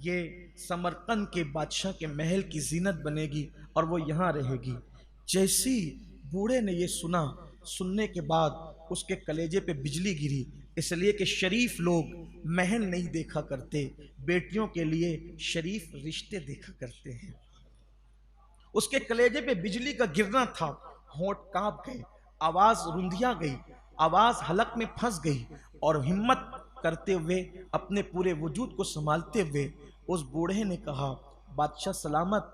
یہ سمرقند کے بادشاہ کے محل کی زینت بنے گی اور وہ یہاں رہے گی۔ جیسی بوڑھے نے یہ سنا، سننے کے بعد اس کے کلیجے پہ بجلی گری، اس لیے کہ شریف لوگ محل نہیں دیکھا کرتے، بیٹیوں کے لیے شریف رشتے دیکھا کرتے ہیں۔ اس کے کلیجے پہ بجلی کا گرنا تھا، ہونٹ کانپ گئے، آواز رندھیا گئی، آواز حلق میں پھنس گئی، اور ہمت کرتے ہوئے اپنے پورے وجود کو سنبھالتے ہوئے اس بوڑھے نے کہا، بادشاہ سلامت،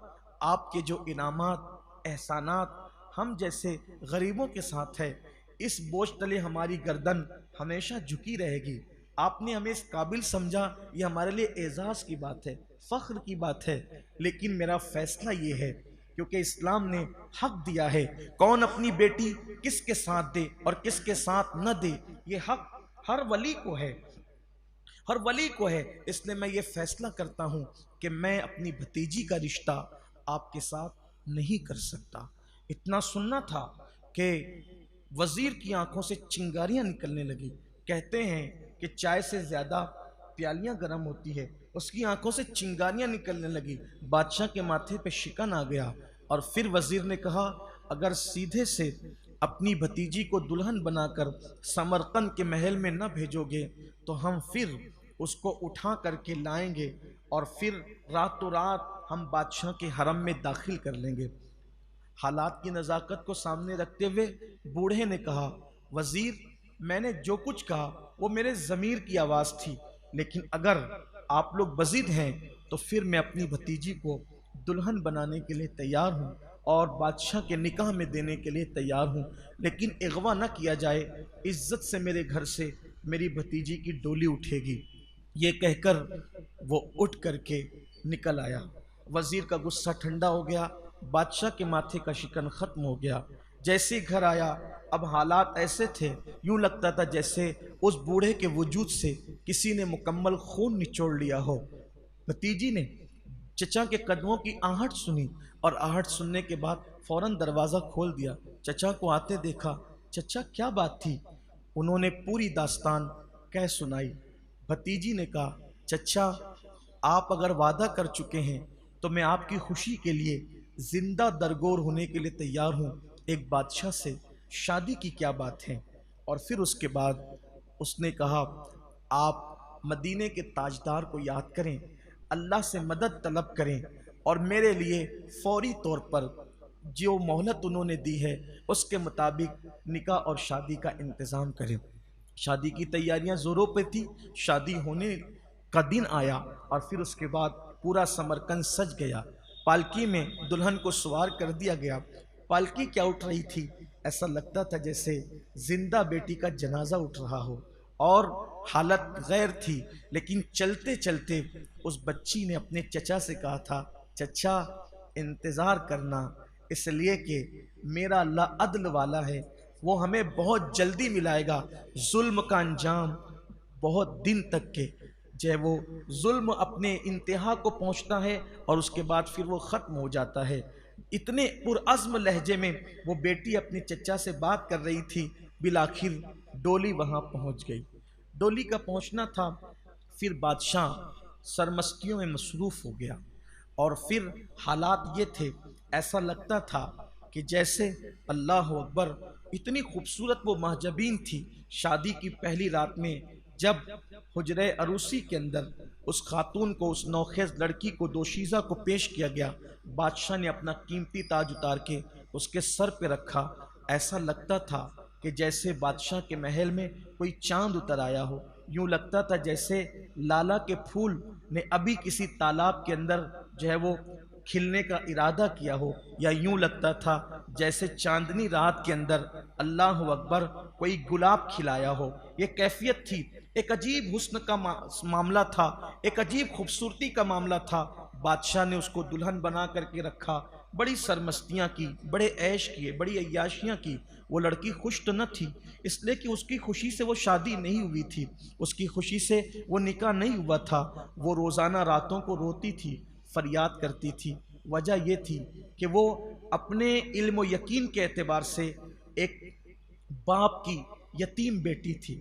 آپ کے جو انعامات احسانات ہم جیسے غریبوں کے ساتھ ہے، اس بوجھ تلے ہماری گردن ہمیشہ جھکی رہے گی۔ آپ نے ہمیں اس قابل سمجھا، یہ ہمارے لیے اعزاز کی بات ہے، فخر کی بات ہے، لیکن میرا فیصلہ یہ ہے، کیونکہ اسلام نے حق دیا ہے کون اپنی بیٹی کس کے ساتھ دے اور کس کے ساتھ نہ دے، یہ حق ہر ولی کو ہے، ہر ولی کو ہے۔ اس لیے میں یہ فیصلہ کرتا ہوں کہ میں اپنی بھتیجی کا رشتہ آپ کے ساتھ نہیں کر سکتا۔ اتنا سننا تھا کہ وزیر کی آنکھوں سے چنگاریاں نکلنے لگی۔ کہتے ہیں کہ چائے سے زیادہ پیالیاں گرم ہوتی ہے، اس کی آنکھوں سے چنگاریاں نکلنے لگی، بادشاہ کے ماتھے پہ شکن آ گیا، اور پھر وزیر نے کہا، اگر سیدھے سے اپنی بھتیجی کو دلہن بنا کر سمرقند کے محل میں نہ بھیجو گے تو ہم پھر اس کو اٹھا کر کے لائیں گے اور پھر راتوں رات ہم بادشاہ کے حرم میں داخل کر لیں گے۔ حالات کی نزاکت کو سامنے رکھتے ہوئے بوڑھے نے کہا، وزیر، میں نے جو کچھ کہا وہ میرے ضمیر کی آواز تھی، لیکن اگر آپ لوگ بضد ہیں تو پھر میں اپنی بھتیجی کو دلہن بنانے کے لیے تیار ہوں اور بادشاہ کے نکاح میں دینے کے لیے تیار ہوں، لیکن اغوا نہ کیا جائے، عزت سے میرے گھر سے میری بھتیجی کی ڈولی اٹھے گی۔ یہ کہہ کر وہ اٹھ کر کے نکل آیا۔ وزیر کا غصہ ٹھنڈا ہو گیا، بادشاہ کے ماتھے کا شکن ختم ہو گیا۔ جیسے گھر آیا، اب حالات ایسے تھے، یوں لگتا تھا جیسے اس بوڑھے کے وجود سے کسی نے مکمل خون نچوڑ لیا ہو۔ بھتیجی نے چچا کے قدموں کی آہٹ سنی اور آہٹ سننے کے بعد فوراً دروازہ کھول دیا، چچا کو آتے دیکھا۔ چچا کیا بات تھی؟ انہوں نے پوری داستان کہہ سنائی۔ بھتیجی نے کہا، چچا آپ اگر وعدہ کر چکے ہیں تو میں آپ کی خوشی کے لیے زندہ درگور ہونے کے لیے تیار ہوں، ایک بادشاہ سے شادی کی کیا بات ہے؟ اور پھر اس کے بعد اس نے کہا، آپ مدینے کے تاجدار کو یاد کریں، اللہ سے مدد طلب کریں اور میرے لیے فوری طور پر جو مہلت انہوں نے دی ہے اس کے مطابق نکاح اور شادی کا انتظام کریں۔ شادی کی تیاریاں زوروں پہ تھی، شادی ہونے کا دن آیا اور پھر اس کے بعد پورا سمرقند سج گیا، پالکی میں دلہن کو سوار کر دیا گیا۔ پالکی کیا اٹھ رہی تھی، ایسا لگتا تھا جیسے زندہ بیٹی کا جنازہ اٹھ رہا ہو، اور حالت غیر تھی، لیکن چلتے چلتے اس بچی نے اپنے چچا سے کہا تھا، چچا انتظار کرنا، اس لیے کہ میرا اللہ عدل والا ہے، وہ ہمیں بہت جلدی ملائے گا۔ ظلم کا انجام بہت دن تک کے جو ہے وہ ظلم اپنے انتہا کو پہنچتا ہے اور اس کے بعد پھر وہ ختم ہو جاتا ہے۔ اتنے پرعزم لہجے میں وہ بیٹی اپنے چچا سے بات کر رہی تھی، بالآخر ڈولی وہاں پہنچ گئی۔ ڈولی کا پہنچنا تھا، پھر بادشاہ سرمستیوں میں مصروف ہو گیا، اور پھر حالات یہ تھے، ایسا لگتا تھا کہ جیسے اللہ اکبر، اتنی خوبصورت وہ محجبین تھی۔ شادی کی پہلی رات میں جب حجرہ عروسی کے اندر اس خاتون کو، اس نوخیز لڑکی کو، دوشیزہ کو پیش کیا گیا، بادشاہ نے اپنا قیمتی تاج اتار کے اس کے سر پہ رکھا، ایسا لگتا تھا کہ جیسے بادشاہ کے محل میں کوئی چاند اتر آیا ہو، یوں لگتا تھا جیسے لالا کے پھول نے ابھی کسی تالاب کے اندر جو ہے وہ کھلنے کا ارادہ کیا ہو، یا یوں لگتا تھا جیسے چاندنی رات کے اندر اللہ اکبر کوئی گلاب کھلایا ہو۔ یہ کیفیت تھی، ایک عجیب حسن کا معاملہ تھا، ایک عجیب خوبصورتی کا معاملہ تھا۔ بادشاہ نے اس کو دلہن بنا کر کے رکھا، بڑی سرمستیاں کی، بڑے عیش کیے، بڑی عیاشیاں کی۔ وہ لڑکی خوش تو نہ تھی، اس لیے کہ اس کی خوشی سے وہ شادی نہیں ہوئی تھی، اس کی خوشی سے وہ نکاح نہیں ہوا تھا۔ وہ روزانہ راتوں کو روتی تھی، فریاد کرتی تھی۔ وجہ یہ تھی کہ وہ اپنے علم و یقین کے اعتبار سے ایک باپ کی یتیم بیٹی تھی،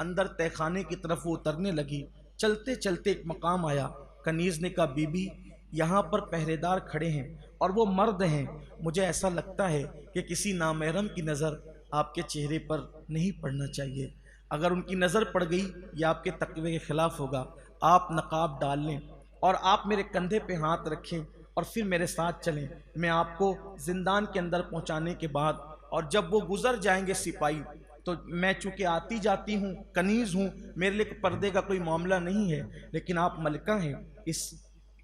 اندر تہ خانے کی طرف وہ اترنے لگی۔ چلتے چلتے ایک مقام آیا۔ کنیز نے کہا بی بی یہاں پر پہرے دار کھڑے ہیں اور وہ مرد ہیں، مجھے ایسا لگتا ہے کہ کسی نامحرم کی نظر آپ کے چہرے پر نہیں پڑنا چاہیے، اگر ان کی نظر پڑ گئی یہ آپ کے تقوی کے خلاف ہوگا، آپ نقاب ڈال لیں اور آپ میرے کندھے پہ ہاتھ رکھیں اور پھر میرے ساتھ چلیں، میں آپ کو زندان کے اندر پہنچانے کے بعد اور جب وہ گزر جائیں گے سپاہی تو میں چونکہ آتی جاتی ہوں، کنیز ہوں، میرے لیے پردے کا کوئی معاملہ نہیں ہے، لیکن آپ ملکہ ہیں اس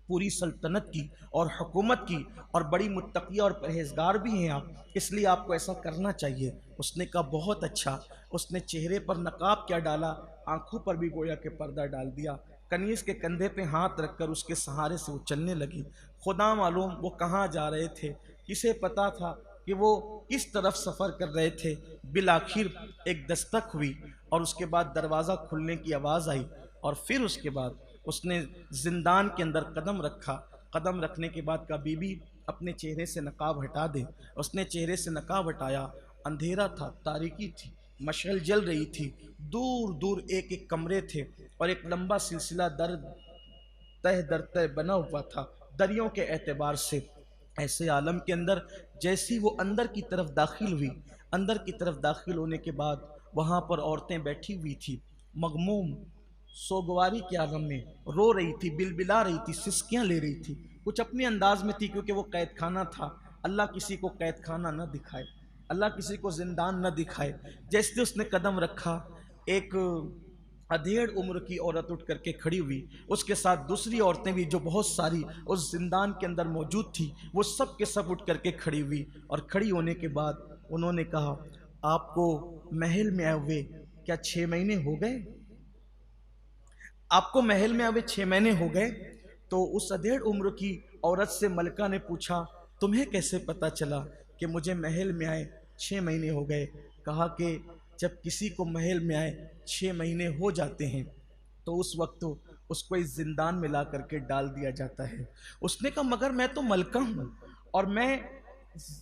پوری سلطنت کی اور حکومت کی اور بڑی متقیہ اور پرہیزگار بھی ہیں آپ، اس لیے آپ کو ایسا کرنا چاہیے۔ اس نے کہا بہت اچھا۔ اس نے چہرے پر نقاب کیا ڈالا، آنکھوں پر بھی گویا کہ پردہ ڈال دیا، کنیز کے کندھے پہ ہاتھ رکھ کر اس کے سہارے سے وہ چلنے لگی۔ خدا معلوم وہ کہاں جا رہے تھے، کسے پتا تھا کہ وہ کس طرف سفر کر رہے تھے۔ بالآخر ایک دستک ہوئی اور اس کے بعد دروازہ کھلنے کی آواز آئی اور پھر اس کے بعد اس نے زندان کے اندر قدم رکھا۔ قدم رکھنے کے بعد کہا بی بی اپنے چہرے سے نقاب ہٹا دے۔ اس نے چہرے سے نقاب ہٹایا، اندھیرا تھا، تاریکی تھی، مشعل جل رہی تھی، دور دور ایک ایک کمرے تھے اور ایک لمبا سلسلہ تہ در تہ بنا ہوا تھا دریوں کے اعتبار سے۔ ایسے عالم کے اندر جیسی وہ اندر کی طرف داخل ہوئی، اندر کی طرف داخل ہونے کے بعد وہاں پر عورتیں بیٹھی ہوئی تھی، مغموم سوگواری کے عالم میں، رو رہی تھی، بلبلا رہی تھی، سسکیاں لے رہی تھی، کچھ اپنے انداز میں تھی کیونکہ وہ قید خانہ تھا۔ اللہ کسی کو قید خانہ نہ دکھائے، اللہ کسی کو زندان نہ دکھائے۔ جیسے اس نے قدم رکھا ایک ادھیڑ عمر کی عورت اٹھ کر کے کھڑی ہوئی، اس کے ساتھ دوسری عورتیں بھی جو بہت ساری اس زندان کے اندر موجود تھی، وہ سب کے سب اٹھ کر کے کھڑی ہوئی اور کھڑی ہونے کے بعد انہوں نے کہا آپ کو محل میں آئے ہوئے کیا 6 مہینے ہو گئے؟ آپ کو محل میں آئے ہوئے 6 مہینے ہو گئے؟ تو اس ادھیڑ عمر کی عورت سے ملکہ نے پوچھا تمہیں کیسے پتا چلا کہ مجھے محل میں آئے 6 مہینے ہو گئے؟ کہا کہ جب کسی کو محل میں آئے 6 مہینے ہو جاتے ہیں تو اس وقت اس کو اس زندان میں لا کر کے ڈال دیا جاتا ہے۔ اس نے کہا مگر میں تو ملکہ ہوں اور میں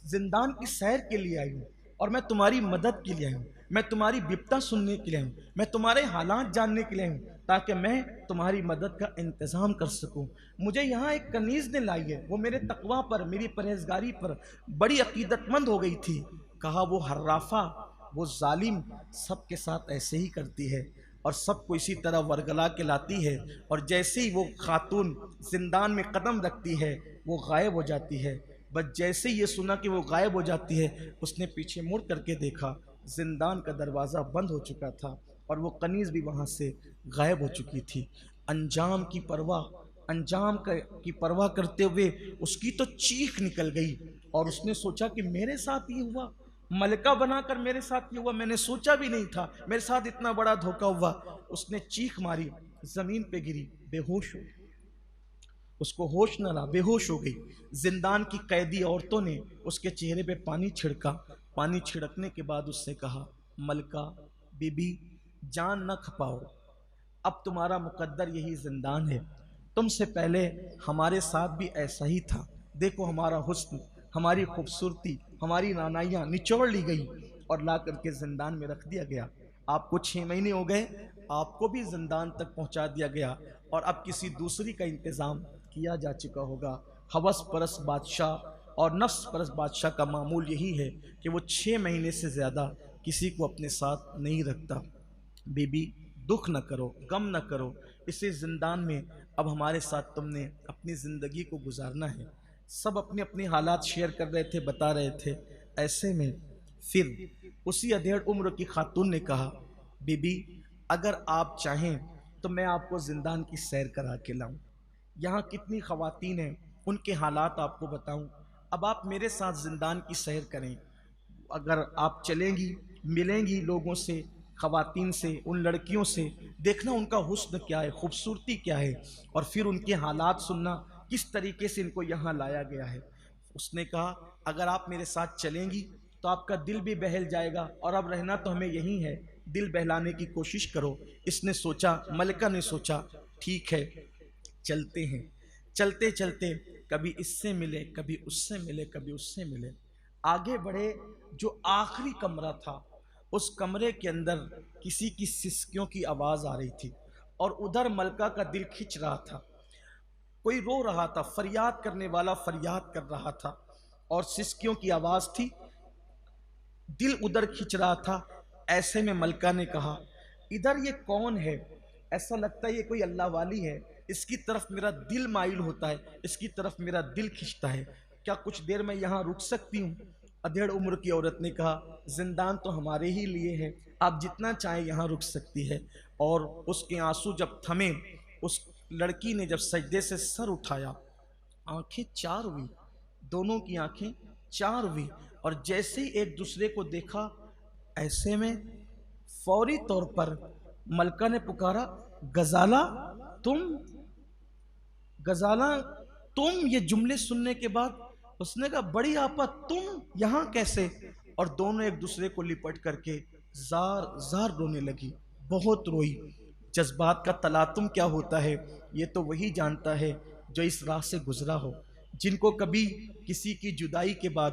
زندان کی سیر کے لیے آئی ہوں اور میں تمہاری مدد کے لیے آئی ہوں، میں تمہاری بپتا سننے کے لیے آئی ہوں، میں تمہارے حالات جاننے کے لیے آئی ہوں تاکہ میں تمہاری مدد کا انتظام کر سکوں۔ مجھے یہاں ایک کنیز نے لائی ہے، وہ میرے تقویٰ پر، میری پرہیزگاری پر بڑی عقیدت مند ہو گئی تھی۔ کہا وہ حرافہ، وہ ظالم سب کے ساتھ ایسے ہی کرتی ہے اور سب کو اسی طرح ورگلا کے لاتی ہے، اور جیسے ہی وہ خاتون زندان میں قدم رکھتی ہے وہ غائب ہو جاتی ہے۔ بس جیسے ہی یہ سنا کہ وہ غائب ہو جاتی ہے اس نے پیچھے مڑ کر کے دیکھا، زندان کا دروازہ بند ہو چکا تھا اور وہ کنیز بھی وہاں سے غائب ہو چکی تھی۔ انجام کی پرواہ کرتے ہوئے اس کی تو چیخ نکل گئی اور اس نے سوچا کہ میرے ساتھ یہ ہوا، ملکہ بنا کر میرے ساتھ یہ ہوا، میں نے سوچا بھی نہیں تھا میرے ساتھ اتنا بڑا دھوکہ ہوا۔ اس نے چیخ ماری، زمین پہ گری، بے ہوش ہو گئی، اس کو ہوش نہ رہا، بے ہوش ہو گئی۔ زندان کی قیدی عورتوں نے اس کے چہرے پہ پانی چھڑکا، پانی چھڑکنے کے بعد اس سے کہا ملکہ بی بی جان نہ کھپاؤ، اب تمہارا مقدر یہی زندان ہے، تم سے پہلے ہمارے ساتھ بھی ایسا ہی تھا، دیکھو ہمارا حسن، ہماری خوبصورتی، ہماری رعنائیاں نچوڑ لی گئی اور لا کر کے زندان میں رکھ دیا گیا۔ آپ کو 6 مہینے ہو گئے، آپ کو بھی زندان تک پہنچا دیا گیا اور اب کسی دوسری کا انتظام کیا جا چکا ہوگا۔ ہوس پرست بادشاہ اور نفس پرست بادشاہ کا معمول یہی ہے کہ وہ 6 مہینے سے زیادہ کسی کو اپنے ساتھ نہیں رکھتا۔ بی بی دکھ نہ کرو، غم نہ کرو، اسی زندان میں اب ہمارے ساتھ تم نے اپنی زندگی کو گزارنا ہے۔ سب اپنے اپنے حالات شیئر کر رہے تھے، بتا رہے تھے۔ ایسے میں پھر اسی ادھیڑ عمر کی خاتون نے کہا بی بی اگر آپ چاہیں تو میں آپ کو زندان کی سیر کرا کے لاؤں، یہاں کتنی خواتین ہیں ان کے حالات آپ کو بتاؤں، اب آپ میرے ساتھ زندان کی سیر کریں، اگر آپ چلیں گی ملیں گی لوگوں سے، خواتین سے، ان لڑکیوں سے، دیکھنا ان کا حسن کیا ہے، خوبصورتی کیا ہے، اور پھر ان کے حالات سننا کس طریقے سے ان کو یہاں لایا گیا ہے۔ اس نے کہا اگر آپ میرے ساتھ چلیں گی تو آپ کا دل بھی بہل جائے گا اور اب رہنا تو ہمیں یہی ہے، دل بہلانے کی کوشش کرو۔ اس نے سوچا، ملکہ نے سوچا ٹھیک ہے چلتے ہیں۔ چلتے چلتے کبھی اس سے ملے، کبھی اس سے ملے، کبھی اس سے ملے، آگے بڑھے، جو آخری کمرہ تھا اس کمرے کے اندر کسی کی سسکیوں کی آواز آ رہی تھی اور ادھر ملکہ کا دل کھنچ رہا تھا، کوئی رو رہا تھا، فریاد کرنے والا فریاد کر رہا تھا اور سسکیوں کی آواز تھی، دل ادھر کھنچ رہا تھا۔ ایسے میں ملکہ نے کہا ادھر یہ کون ہے؟ ایسا لگتا ہے یہ کوئی اللہ والی ہے، اس کی طرف میرا دل مائل ہوتا ہے، اس کی طرف میرا دل کھنچتا ہے، کیا کچھ دیر میں یہاں رک سکتی ہوں؟ ادھیڑ عمر کی عورت نے کہا زندان تو ہمارے ہی لیے ہے، آپ جتنا چاہیں یہاں رک سکتی ہے۔ اور اس کے آنسو جب تھمے، اس لڑکی نے جب سجدے سے سر اٹھایا، آنکھیں چار ہوئی، دونوں کی آنکھیں چار ہوئی، اور جیسے ہی ایک دوسرے کو دیکھا، ایسے میں فوری طور پر ملکہ نے پکارا غزالہ تم، غزالہ تم۔ یہ جملے سننے کے بعد اس نے کہا بڑی آپا تم یہاں کیسے؟ اور دونوں ایک دوسرے کو لپٹ کر کے زار زار رونے لگی، بہت روئی۔ جذبات کا تلاطم کیا ہوتا ہے یہ تو وہی جانتا ہے جو اس راہ سے گزرا ہو، جن کو کبھی کسی کی جدائی کے بعد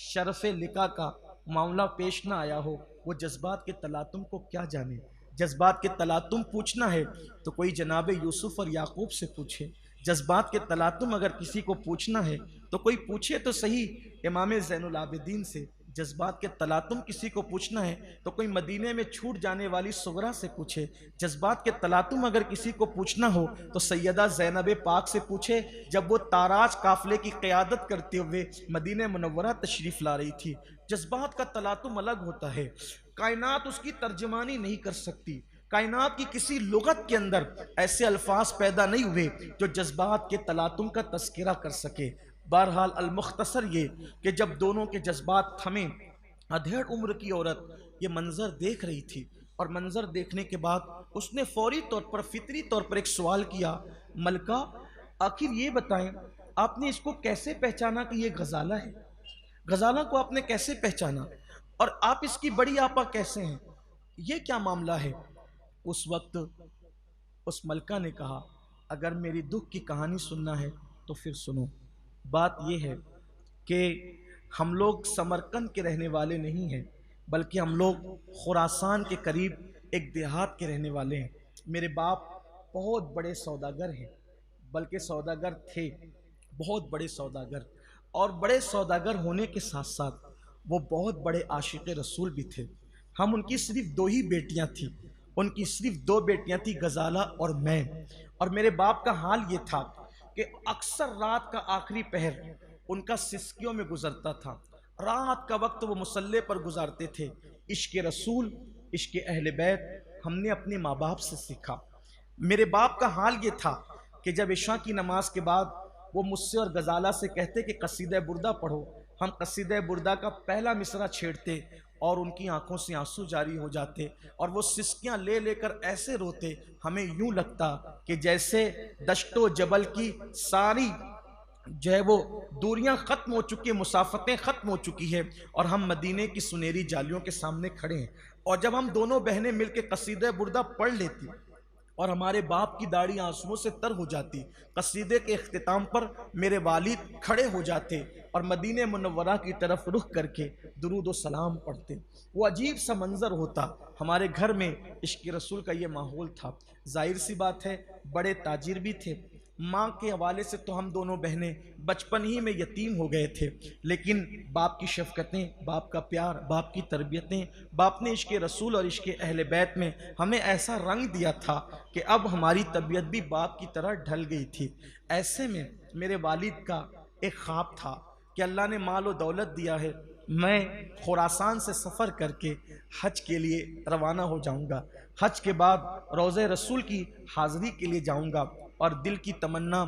شرف لقا کا معاملہ پیش نہ آیا ہو، وہ جذبات کے تلاطم کو کیا جانے۔ جذبات کے تلاطم پوچھنا ہے تو کوئی جناب یوسف اور یعقوب سے پوچھے، جذبات کے تلاطم اگر کسی کو پوچھنا ہے تو کوئی پوچھے تو صحیح امام زین العابدین سے، جذبات کے تلاطم کسی کو پوچھنا ہے تو کوئی مدینے میں چھوٹ جانے والی صغرا سے پوچھے، جذبات کے تلاطم اگر کسی کو پوچھنا ہو تو سیدہ زینب پاک سے پوچھے، جب وہ تاراج قافلے کی قیادت کرتے ہوئے مدینہ منورہ تشریف لا رہی تھی۔ جذبات کا تلاطم الگ ہوتا ہے، کائنات اس کی ترجمانی نہیں کر سکتی، کائنات کی کسی لغت کے اندر ایسے الفاظ پیدا نہیں ہوئے جو جذبات کے تلاطم کا تذکرہ کر سکے۔ بہرحال المختصر یہ کہ جب دونوں کے جذبات تھمے، ادھیڑ عمر کی عورت یہ منظر دیکھ رہی تھی، اور منظر دیکھنے کے بعد اس نے فوری طور پر فطری طور پر ایک سوال کیا، ملکہ آخر یہ بتائیں آپ نے اس کو کیسے پہچانا کہ یہ غزالہ ہے؟ غزالہ کو آپ نے کیسے پہچانا؟ اور آپ اس کی بڑی آپا کیسے ہیں؟ یہ کیا معاملہ ہے؟ اس وقت اس ملکہ نے کہا اگر میری دکھ کی کہانی سننا ہے تو پھر سنو۔ بات یہ ہے کہ ہم لوگ سمرقند کے رہنے والے نہیں ہیں، بلکہ ہم لوگ خراسان کے قریب ایک دیہات کے رہنے والے ہیں۔ میرے باپ بہت بڑے سوداگر ہیں، بلکہ سوداگر تھے، بہت بڑے سوداگر، اور بڑے سوداگر ہونے کے ساتھ ساتھ وہ بہت بڑے عاشق رسول بھی تھے۔ ہم ان کی صرف دو ہی بیٹیاں تھیں، ان کی صرف دو بیٹیاں تھیں، غزالہ اور میں۔ اور میرے باپ کا حال یہ تھا کہ اکثر رات کا آخری پہر ان کا سسکیوں میں گزرتا تھا، رات کا وقت وہ مصلی پر گزارتے تھے۔ عشق رسول، عشق اہل بیت ہم نے اپنے ماں باپ سے سیکھا۔ میرے باپ کا حال یہ تھا کہ جب عشاء کی نماز کے بعد وہ مجھ سے اور غزالہ سے کہتے کہ قصیدہ بردہ پڑھو، ہم قصیدہ بردہ کا پہلا مصرع چھیڑتے اور ان کی آنکھوں سے آنسو جاری ہو جاتے اور وہ سسکیاں لے لے کر ایسے روتے، ہمیں یوں لگتا کہ جیسے دشت و جبل کی ساری جو ہے وہ دوریاں ختم ہو چکی ہیں، مسافتیں ختم ہو چکی ہے، اور ہم مدینے کی سنہری جالیوں کے سامنے کھڑے ہیں۔ اور جب ہم دونوں بہنیں مل کے قصیدہ بردہ پڑھ لیتی اور ہمارے باپ کی داڑھی آنسوؤں سے تر ہو جاتی، قصیدے کے اختتام پر میرے والد کھڑے ہو جاتے اور مدینہ منورہ کی طرف رخ کر کے درود و سلام پڑھتے۔ وہ عجیب سا منظر ہوتا، ہمارے گھر میں عشق رسول کا یہ ماحول تھا۔ ظاہر سی بات ہے بڑے تاجر بھی تھے، ماں کے حوالے سے تو ہم دونوں بہنیں بچپن ہی میں یتیم ہو گئے تھے، لیکن باپ کی شفقتیں، باپ کا پیار، باپ کی تربیتیں، باپ نے عشق رسول اور عشق اہل بیت میں ہمیں ایسا رنگ دیا تھا کہ اب ہماری طبیعت بھی باپ کی طرح ڈھل گئی تھی۔ ایسے میں میرے والد کا ایک خواب تھا کہ اللہ نے مال و دولت دیا ہے، میں خراسان سے سفر کر کے حج کے لیے روانہ ہو جاؤں گا، حج کے بعد روضہ رسول کی حاضری کے لیے جاؤں گا، اور دل کی تمنا،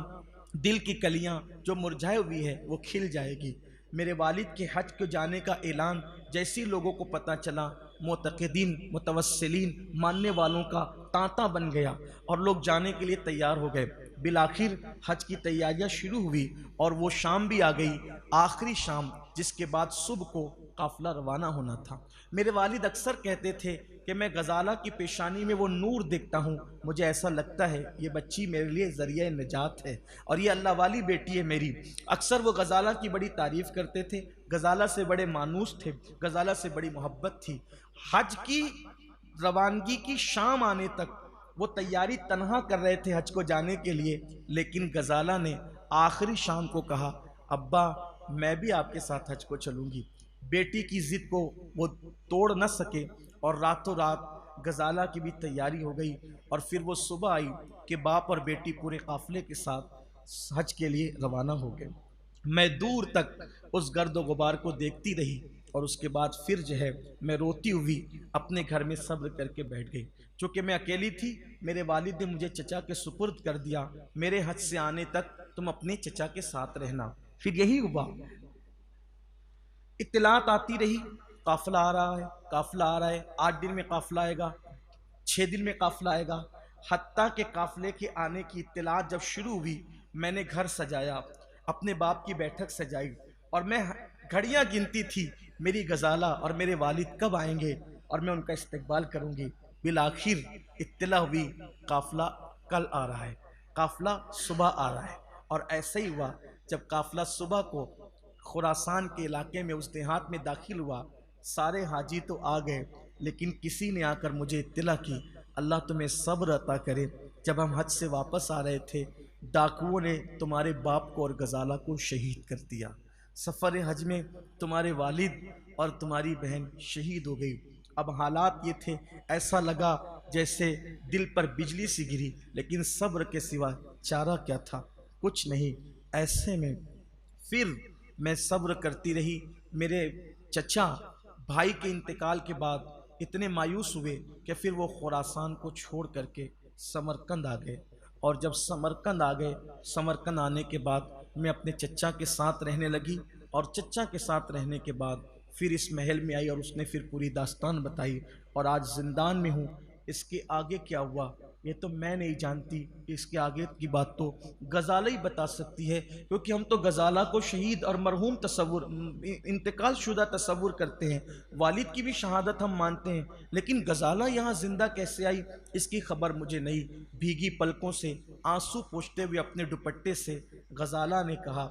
دل کی کلیاں جو مرجھائے ہوئی ہے وہ کھل جائے گی۔ میرے والد کے حج کو جانے کا اعلان جیسی لوگوں کو پتہ چلا، معتقدین، متوسلین، ماننے والوں کا تانتا بن گیا اور لوگ جانے کے لیے تیار ہو گئے۔ بالآخر حج کی تیاریاں شروع ہوئی اور وہ شام بھی آ گئی، آخری شام، جس کے بعد صبح کو قافلہ روانہ ہونا تھا۔ میرے والد اکثر کہتے تھے کہ میں غزالہ کی پیشانی میں وہ نور دیکھتا ہوں، مجھے ایسا لگتا ہے یہ بچی میرے لیے ذریعہ نجات ہے اور یہ اللہ والی بیٹی ہے میری۔ اکثر وہ غزالہ کی بڑی تعریف کرتے تھے، غزالہ سے بڑے مانوس تھے، غزالہ سے بڑی محبت تھی۔ حج کی روانگی کی شام آنے تک وہ تیاری تنہا کر رہے تھے حج کو جانے کے لیے، لیکن غزالہ نے آخری شام کو کہا ابا میں بھی آپ کے ساتھ حج کو چلوں گی۔ بیٹی کی ضد کو وہ توڑ نہ سکے اور راتوں رات غزالہ کی بھی تیاری ہو گئی، اور پھر وہ صبح آئی کہ باپ اور بیٹی پورے قافلے کے ساتھ حج کے لیے روانہ ہو گئے۔ میں دور تک اس گرد و غبار کو دیکھتی رہی اور اس کے بعد پھر میں روتی ہوئی اپنے گھر میں صبر کر کے بیٹھ گئی۔ چونکہ میں اکیلی تھی، میرے والد نے مجھے چچا کے سپرد کر دیا، میرے حج سے آنے تک تم اپنے چچا کے ساتھ رہنا۔ پھر یہی ہوا، اطلاعات آتی رہی قافلہ آ رہا ہے، قافلہ آ رہا ہے، 8 دن میں قافلہ آئے گا، 6 دن میں قافلہ آئے گا، حتیٰ کہ قافلے کے آنے کی اطلاعات جب شروع ہوئی میں نے گھر سجایا، اپنے باپ کی بیٹھک سجائی اور میں گھڑیاں گنتی تھی میری غزالہ اور میرے والد کب آئیں گے اور میں ان کا استقبال کروں گی۔ بالآخر اطلاع ہوئی قافلہ کل آ رہا ہے، قافلہ صبح آ رہا ہے، اور ایسا ہی ہوا۔ جب قافلہ صبح کو خراسان کے علاقے میں اس دیہات میں داخل ہوا، سارے حاجی تو آ گئے لیکن کسی نے آ کر مجھے اطلاع کی اللہ تمہیں صبر عطا کرے، جب ہم حج سے واپس آ رہے تھے ڈاکوؤں نے تمہارے باپ کو اور غزالہ کو شہید کر دیا۔ سفر حج میں تمہارے والد اور تمہاری بہن شہید ہو گئی۔ اب حالات یہ تھے، ایسا لگا جیسے دل پر بجلی سی گری، لیکن صبر کے سوا چارہ کیا تھا، کچھ نہیں۔ ایسے میں پھر میں صبر کرتی رہی۔ میرے چچا بھائی کے انتقال کے بعد اتنے مایوس ہوئے کہ پھر وہ خراسان کو چھوڑ کر کے سمرقند آ گئے، اور جب سمرقند آ گئے، سمرقند آنے کے بعد میں اپنے چچا کے ساتھ رہنے لگی، اور چچا کے ساتھ رہنے کے بعد پھر اس محل میں آئی اور اس نے پھر پوری داستان بتائی، اور آج زندان میں ہوں۔ اس کے آگے کیا ہوا یہ تو میں نہیں جانتی، اس کے آگے کی بات تو غزالہ ہی بتا سکتی ہے، کیونکہ ہم تو غزالہ کو شہید اور مرحوم تصور، انتقال شدہ تصور کرتے ہیں، والد کی بھی شہادت ہم مانتے ہیں، لیکن غزالہ یہاں زندہ کیسے آئی اس کی خبر مجھے نہیں۔ بھیگی پلکوں سے آنسو پوچھتے ہوئے اپنے دوپٹے سے غزالہ نے کہا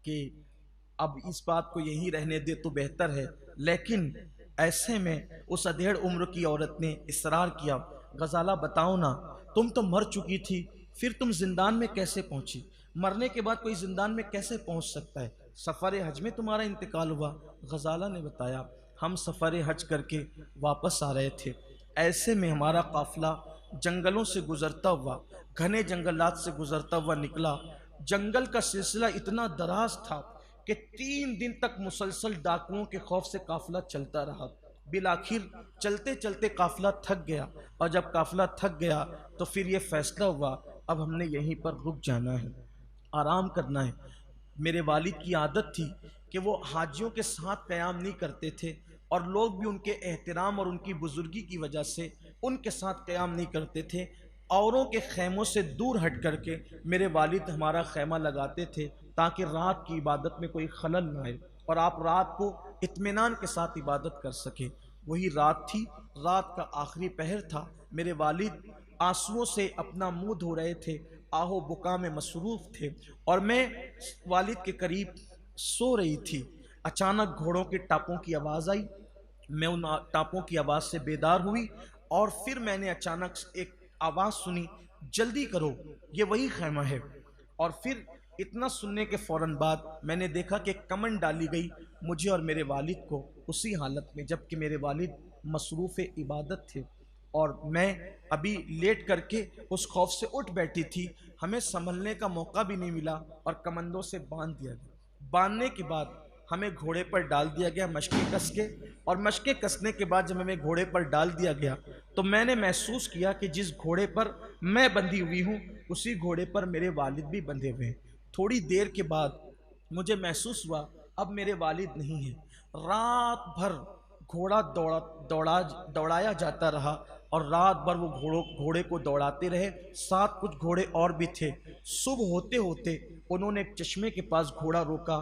کہ اب اس بات کو یہیں رہنے دے تو بہتر ہے، لیکن ایسے میں اس ادھیڑ عمر کی عورت نے اصرار کیا غزالہ بتاؤ نا، تم تو مر چکی تھی، پھر تم زندان میں کیسے پہنچی؟ مرنے کے بعد کوئی زندان میں کیسے پہنچ سکتا ہے؟ سفر حج میں تمہارا انتقال ہوا۔ غزالہ نے بتایا ہم سفر حج کر کے واپس آ رہے تھے، ایسے میں ہمارا قافلہ جنگلوں سے گزرتا ہوا، گھنے جنگلات سے گزرتا ہوا نکلا۔ جنگل کا سلسلہ اتنا دراز تھا کہ 3 دن تک مسلسل ڈاکوؤں کے خوف سے قافلہ چلتا رہا۔ بالآخر چلتے چلتے قافلہ تھک گیا، اور جب قافلہ تھک گیا تو پھر یہ فیصلہ ہوا اب ہم نے یہیں پر رک جانا ہے، آرام کرنا ہے۔ میرے والد کی عادت تھی کہ وہ حاجیوں کے ساتھ قیام نہیں کرتے تھے، اور لوگ بھی ان کے احترام اور ان کی بزرگی کی وجہ سے ان کے ساتھ قیام نہیں کرتے تھے۔ اوروں کے خیموں سے دور ہٹ کر کے میرے والد ہمارا خیمہ لگاتے تھے تاکہ رات کی عبادت میں کوئی خلل نہ آئے اور آپ رات کو اطمینان کے ساتھ عبادت کر سکیں۔ وہی رات تھی، رات کا آخری پہر تھا۔ میرے والد آنسوؤں سے اپنا منہ دھو رہے تھے، آہ و بکا میں مصروف تھے، اور میں والد کے قریب سو رہی تھی۔ اچانک گھوڑوں کے ٹاپوں کی آواز آئی، میں ان ٹاپوں کی آواز سے بیدار ہوئی، اور پھر میں نے اچانک ایک آواز سنی جلدی کرو یہ وہی خیمہ ہے، اور پھر اتنا سننے کے فوراً بعد میں نے دیکھا کہ کمن ڈالی گئی مجھے اور میرے والد کو اسی حالت میں، جبکہ میرے والد مصروف عبادت تھے اور میں ابھی لیٹ کر کے اس خوف سے اٹھ بیٹھی تھی۔ ہمیں سنبھلنے کا موقع بھی نہیں ملا اور کمندوں سے باندھ دیا گیا۔ باندھنے کے بعد ہمیں گھوڑے پر ڈال دیا گیا مشقیں کس کے، اور مشقیں کسنے کے بعد جب ہمیں گھوڑے پر ڈال دیا گیا تو میں نے محسوس کیا کہ جس گھوڑے پر میں بندھی ہوئی ہوں اسی گھوڑے پر میرے والد بھی بندھے ہوئے ہیں۔ تھوڑی دیر کے بعد مجھے محسوس ہوا اب میرے والد نہیں ہیں۔ رات بھر گھوڑا دوڑایا جاتا رہا، اور رات بھر وہ گھوڑے کو دوڑاتے رہے، ساتھ کچھ گھوڑے اور بھی تھے۔ صبح ہوتے ہوتے انہوں نے ایک چشمے کے پاس گھوڑا روکا،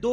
2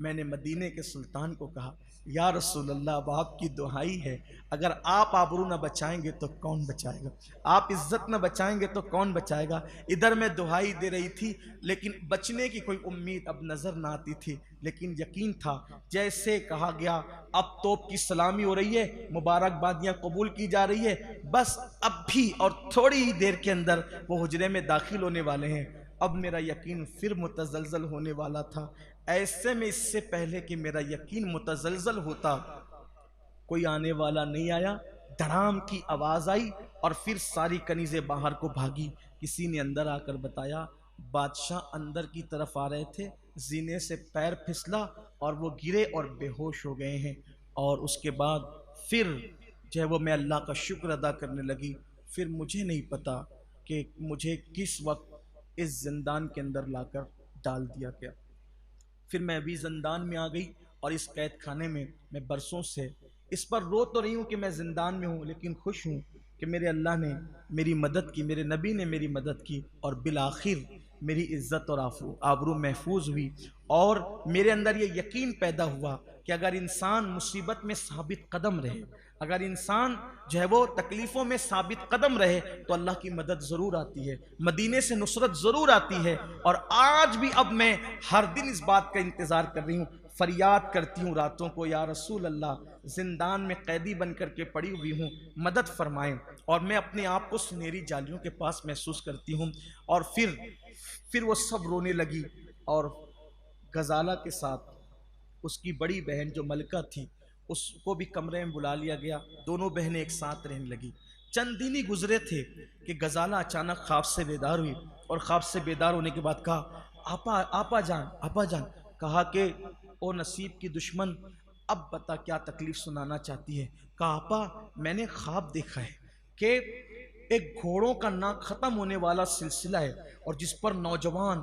میں نے مدینے کے سلطان کو کہا یا رسول اللہ اب آپ کی دعائی ہے، اگر آپ آبرو نہ بچائیں گے تو کون بچائے گا، آپ عزت نہ بچائیں گے تو کون بچائے گا۔ ادھر میں دعائی دے رہی تھی لیکن بچنے کی کوئی امید اب نظر نہ آتی تھی، لیکن یقین تھا جیسے کہا گیا اب توپ کی سلامی ہو رہی ہے، مبارکبادیاں قبول کی جا رہی ہے، بس اب بھی اور تھوڑی ہی دیر کے اندر وہ حجرے میں داخل ہونے والے ہیں۔ اب میرا یقین پھر متزلزل ہونے والا تھا۔ ایسے میں اس سے پہلے کہ میرا یقین متزلزل ہوتا، کوئی آنے والا نہیں آیا، دھڑام کی آواز آئی اور پھر ساری کنیزیں باہر کو بھاگی۔ کسی نے اندر آ کر بتایا بادشاہ اندر کی طرف آ رہے تھے، زینے سے پیر پھسلا اور وہ گرے اور بے ہوش ہو گئے ہیں۔ اور اس کے بعد پھر جو ہے وہ میں اللہ کا شکر ادا کرنے لگی۔ پھر مجھے نہیں پتا کہ مجھے کس وقت اس زندان کے اندر لا کر ڈال دیا گیا۔ پھر میں ابھی زندان میں آ گئی اور اس قید خانے میں میں برسوں سے اس پر رو تو رہی ہوں کہ میں زندان میں ہوں، لیکن خوش ہوں کہ میرے اللہ نے میری مدد کی، میرے نبی نے میری مدد کی اور بالآخر میری عزت اور آبرو محفوظ ہوئی۔ اور میرے اندر یہ یقین پیدا ہوا کہ اگر انسان مصیبت میں ثابت قدم رہے، اگر انسان جو ہے وہ تکلیفوں میں ثابت قدم رہے تو اللہ کی مدد ضرور آتی ہے، مدینے سے نصرت ضرور آتی ہے۔ اور آج بھی اب میں ہر دن اس بات کا انتظار کر رہی ہوں، فریاد کرتی ہوں راتوں کو یا رسول اللہ زندان میں قیدی بن کر کے پڑی ہوئی ہوں، مدد فرمائیں۔ اور میں اپنے آپ کو سنہری جالیوں کے پاس محسوس کرتی ہوں۔ اور پھر وہ سب رونے لگی اور غزالہ کے ساتھ اس کی بڑی بہن جو ملکہ تھی اس کو بھی کمرے میں بلا لیا گیا، دونوں بہنیں ایک ساتھ رہنے لگی۔ چند دن ہی گزرے تھے کہ غزالہ اچانک خواب سے بیدار ہوئی اور خواب سے بیدار ہونے کے بعد کہا آپا جان، کہا کہ او نصیب کی دشمن اب بتا کیا تکلیف سنانا چاہتی ہے۔ کہا آپا میں نے خواب دیکھا ہے کہ ایک گھوڑوں کا نہ ختم ہونے والا سلسلہ ہے اور جس پر نوجوان،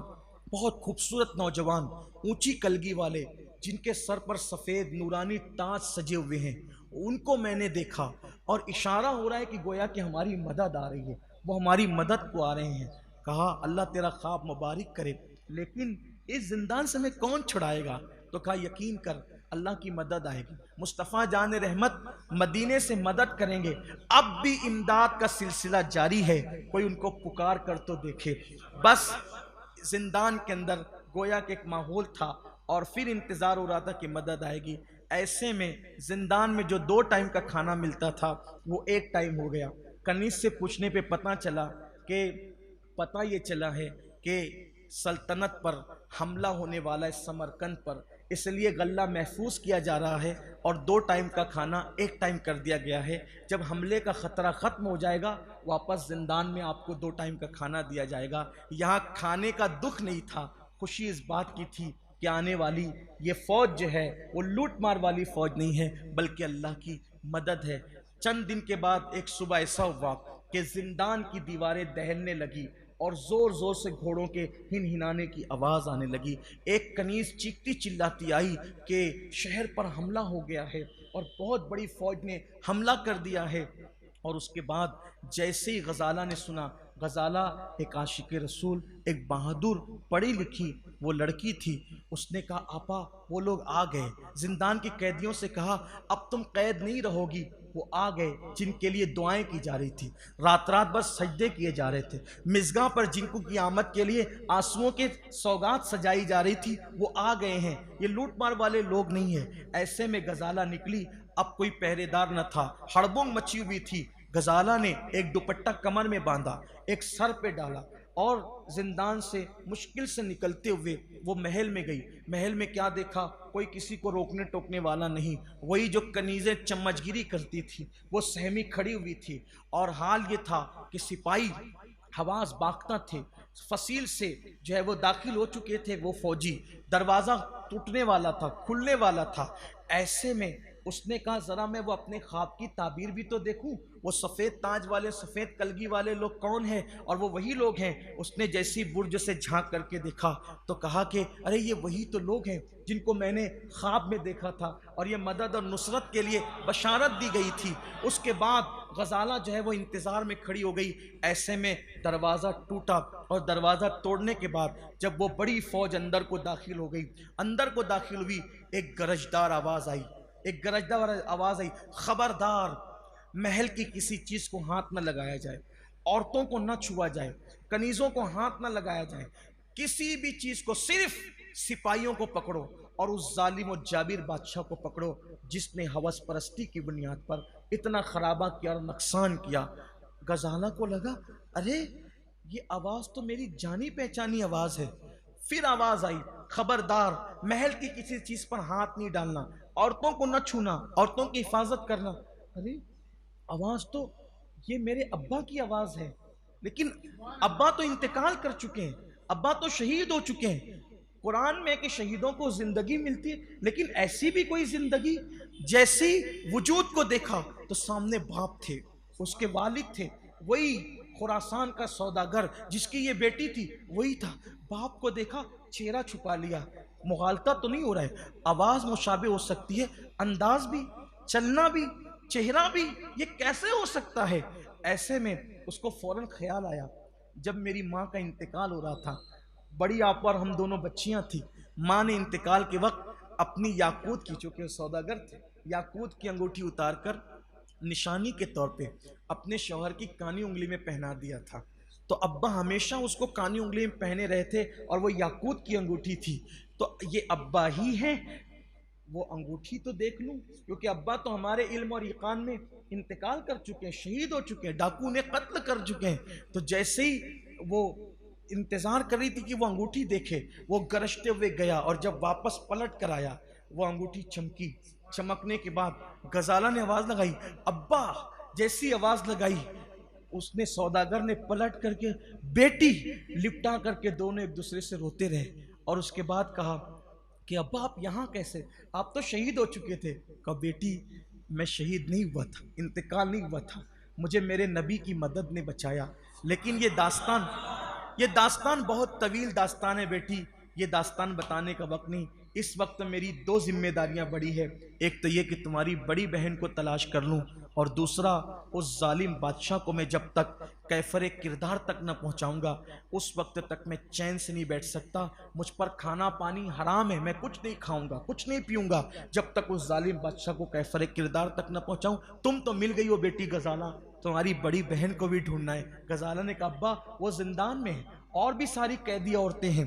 بہت خوبصورت نوجوان، اونچی کلگی والے جن کے سر پر سفید نورانی تاج سجے ہوئے ہیں، ان کو میں نے دیکھا اور اشارہ ہو رہا ہے کہ گویا کہ ہماری مدد آ رہی ہے، وہ ہماری مدد کو آ رہے ہیں۔ کہا اللہ تیرا خواب مبارک کرے، لیکن اس زندان سے میں کون چھڑائے گا؟ تو کہا یقین کر اللہ کی مدد آئے گی، مصطفیٰ جان رحمت مدینے سے مدد کریں گے۔ اب بھی امداد کا سلسلہ جاری ہے، کوئی ان کو پکار کر تو دیکھے۔ بس زندان کے اندر گویا کہ ایک ماحول تھا اور پھر انتظار ہو رہا تھا کہ مدد آئے گی۔ ایسے میں زندان میں جو 2 ٹائم کا کھانا ملتا تھا وہ 1 ٹائم ہو گیا۔ کنیز سے پوچھنے پہ پتہ یہ چلا ہے کہ سلطنت پر حملہ ہونے والا ہے، سمرقند پر، اس لیے غلہ محفوظ کیا جا رہا ہے اور 2 ٹائم کا کھانا 1 ٹائم کر دیا گیا ہے۔ جب حملے کا خطرہ ختم ہو جائے گا واپس زندان میں آپ کو 2 ٹائم کا کھانا دیا جائے گا۔ یہاں کھانے کا دکھ نہیں تھا، خوشی اس بات کی تھی کہ آنے والی یہ فوج جو ہے وہ لوٹ مار والی فوج نہیں ہے بلکہ اللہ کی مدد ہے۔ چند دن کے بعد ایک صبح ایسا ہوا کہ زندان کی دیواریں دہلنے لگی اور زور زور سے گھوڑوں کے ہنہنانے کی آواز آنے لگی۔ ایک کنیز چیختی چلاتی آئی کہ شہر پر حملہ ہو گیا ہے اور بہت بڑی فوج نے حملہ کر دیا ہے۔ اور اس کے بعد جیسے ہی غزالہ نے سنا، غزالہ ایک عاشق رسول، ایک بہادر پڑھی لکھی وہ لڑکی تھی، اس نے کہا آپا وہ لوگ آ گئے۔ زندان کی قیدیوں سے کہا اب تم قید نہیں رہو گی، وہ آ گئے جن کے لیے دعائیں کی جا رہی تھی، رات بھر سجدے کیے جا رہے تھے، مزگاں پر جن کو قیامت کے لیے آنسوؤں کے سوغات سجائی جا رہی تھی وہ آ گئے ہیں، یہ لوٹ مار والے لوگ نہیں ہیں۔ ایسے میں غزالہ نکلی، اب کوئی پہرے دار نہ تھا، ہڑبنگ مچی ہوئی تھی۔ غزالہ نے ایک دوپٹہ کمر میں باندھا، ایک سر پہ ڈالا اور زندان سے مشکل سے نکلتے ہوئے وہ محل میں گئی۔ محل میں کیا دیکھا؟ کوئی کسی کو روکنے ٹوکنے والا نہیں، وہی جو کنیزیں چمچگیری کرتی تھی وہ سہمی کھڑی ہوئی تھی۔ اور حال یہ تھا کہ سپاہی حواس باختہ تھے، فصیل سے جو ہے وہ داخل ہو چکے تھے، وہ فوجی، دروازہ ٹوٹنے والا تھا، کھلنے والا تھا۔ ایسے میں اس نے کہا ذرا میں وہ اپنے خواب کی تعبیر بھی تو دیکھوں۔ وہ سفید تاج والے سفید کلگی والے لوگ کون ہیں؟ اور وہ وہی لوگ ہیں۔ اس نے جیسی برج سے جھانک کر کے دیکھا تو کہا کہ ارے یہ وہی تو لوگ ہیں جن کو میں نے خواب میں دیکھا تھا، اور یہ مدد اور نصرت کے لیے بشارت دی گئی تھی۔ اس کے بعد غزالہ جو ہے وہ انتظار میں کھڑی ہو گئی۔ ایسے میں دروازہ ٹوٹا، اور دروازہ توڑنے کے بعد جب وہ بڑی فوج اندر کو داخل ہو گئی، اندر کو داخل ہوئی، ایک گرجدار آواز آئی، ایک گرجدار آواز آئی، خبردار، محل کی کسی چیز کو ہاتھ نہ لگایا جائے، عورتوں کو نہ چھوا جائے، کنیزوں کو ہاتھ نہ لگایا جائے، کسی بھی چیز کو، صرف سپاہیوں کو پکڑو اور اس ظالم و جابر بادشاہ کو پکڑو جس نے ہوس پرستی کی بنیاد پر اتنا خرابہ کیا اور نقصان کیا۔ غزالہ کو لگا ارے یہ آواز تو میری جانی پہچانی آواز ہے۔ پھر آواز آئی، خبردار، محل کی کسی چیز پر ہاتھ نہیں ڈالنا، عورتوں کو نہ چھونا، عورتوں کی حفاظت کرنا۔ ارے آواز تو یہ میرے ابا کی آواز ہے، لیکن ابا تو انتقال کر چکے ہیں، ابا تو شہید ہو چکے ہیں۔ قرآن میں کہ شہیدوں کو زندگی ملتی ہے، لیکن ایسی بھی کوئی زندگی؟ جیسی وجود کو دیکھا تو سامنے باپ تھے، اس کے والد تھے، وہی خراسان کا سوداگر جس کی یہ بیٹی تھی وہی تھا۔ باپ کو دیکھا، چہرہ چھپا لیا، مغالطہ تو نہیں ہو رہا ہے، آواز مشابہ ہو سکتی ہے، انداز بھی، چلنا بھی، چہرہ بھی، یہ کیسے ہو سکتا ہے؟ ایسے میں اس کو فوراً خیال آیا، جب میری ماں کا انتقال ہو رہا تھا، بڑی آپ اور ہم دونوں بچیاں تھیں، ماں نے انتقال کے وقت اپنی یاقوت کی، چونکہ سوداگر تھے، یاقوت کی انگوٹھی اتار کر نشانی کے طور پہ اپنے شوہر کی کانی انگلی میں پہنا دیا تھا۔ تو ابا ہمیشہ اس کو کانی انگلی میں پہنے رہے تھے، اور وہ یاقوت کی انگوٹھی تھی، تو یہ ابا ہی ہیں، وہ انگوٹھی تو دیکھ لوں، کیونکہ ابا تو ہمارے علم اور ایقان میں انتقال کر چکے ہیں، شہید ہو چکے ہیں، ڈاکو نے قتل کر چکے ہیں۔ تو جیسے ہی وہ انتظار کر رہی تھی کہ وہ انگوٹھی دیکھے، وہ گرجتے ہوئے گیا، اور جب واپس پلٹ کر آیا وہ انگوٹھی چمکی، چمکنے کے بعد غزالہ نے آواز لگائی، ابا! جیسی آواز لگائی اس نے، سوداگر نے پلٹ کر کے بیٹی لپٹا کر کے دونوں ایک دوسرے سے روتے رہے، اور اس کے بعد کہا کہ ابا آپ یہاں کیسے؟ آپ تو شہید ہو چکے تھے۔ کہا بیٹی میں شہید نہیں ہوا تھا، انتقال نہیں ہوا تھا، مجھے میرے نبی کی مدد نے بچایا، لیکن یہ داستان بہت طویل داستان ہے بیٹی، یہ داستان بتانے کا وقت نہیں۔ اس وقت میری دو ذمہ داریاں بڑی ہے، ایک تو یہ کہ تمہاری بڑی بہن کو تلاش کر لوں، اور دوسرا اس ظالم بادشاہ کو میں جب تک کیفر کردار تک نہ پہنچاؤں گا اس وقت تک میں چین سے نہیں بیٹھ سکتا۔ مجھ پر کھانا پانی حرام ہے، میں کچھ نہیں کھاؤں گا، کچھ نہیں پیوں گا جب تک اس ظالم بادشاہ کو کیفر کردار تک نہ پہنچاؤں۔ تم تو مل گئی ہو بیٹی غزالہ، تمہاری بڑی بہن کو بھی ڈھونڈنا ہے۔ غزالہ نے کہا ابا وہ زندان میں ہے، اور بھی ساری قیدی عورتیں ہیں،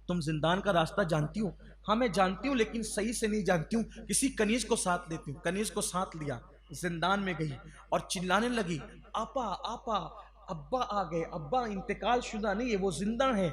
تم زندان کا راستہ جانتی ہو؟ ہاں میں جانتی ہوں، لیکن صحیح سے نہیں جانتی ہوں، کسی کنیز کو ساتھ لیتی ہوں۔ کنیز کو ساتھ لیا، زندان میں گئی اور چلانے لگی، آپا آپا، ابا آ گئے، ابا انتقال شدہ نہیں ہے، وہ زندہ ہے۔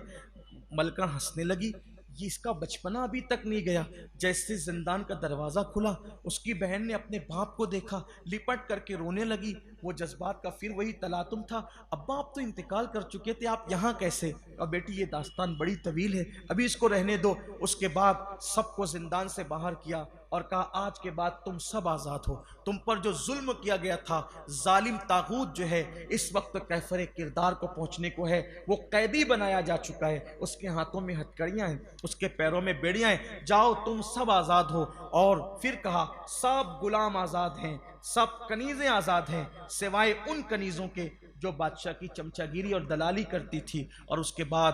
ملکہ ہنسنے لگی، یہ اس کا بچپنا ابھی تک نہیں گیا۔ جیسے زندان کا دروازہ کھلا، اس کی بہن نے اپنے باپ کو دیکھا، لپٹ کر کے رونے لگی۔ وہ جذبات کا پھر وہی تلاطم تھا، ابا آپ تو انتقال کر چکے تھے، آپ یہاں کیسے؟ اور بیٹی یہ داستان بڑی طویل ہے، ابھی اس کو رہنے دو۔ اس کے بعد سب کو زندان سے باہر کیا اور کہا آج کے بعد تم سب آزاد ہو، تم پر جو ظلم کیا گیا تھا، ظالم طاغوت جو ہے اس وقت کیفر کردار کو پہنچنے کو ہے، وہ قیدی بنایا جا چکا ہے، اس کے ہاتھوں میں ہتھکڑیاں ہیں، اس کے پیروں میں بیڑیاں ہیں، جاؤ تم سب آزاد ہو۔ اور پھر کہا سب غلام آزاد ہیں، سب کنیزیں آزاد ہیں، سوائے ان کنیزوں کے جو بادشاہ کی چمچہ گیری اور دلالی کرتی تھی۔ اور اس کے بعد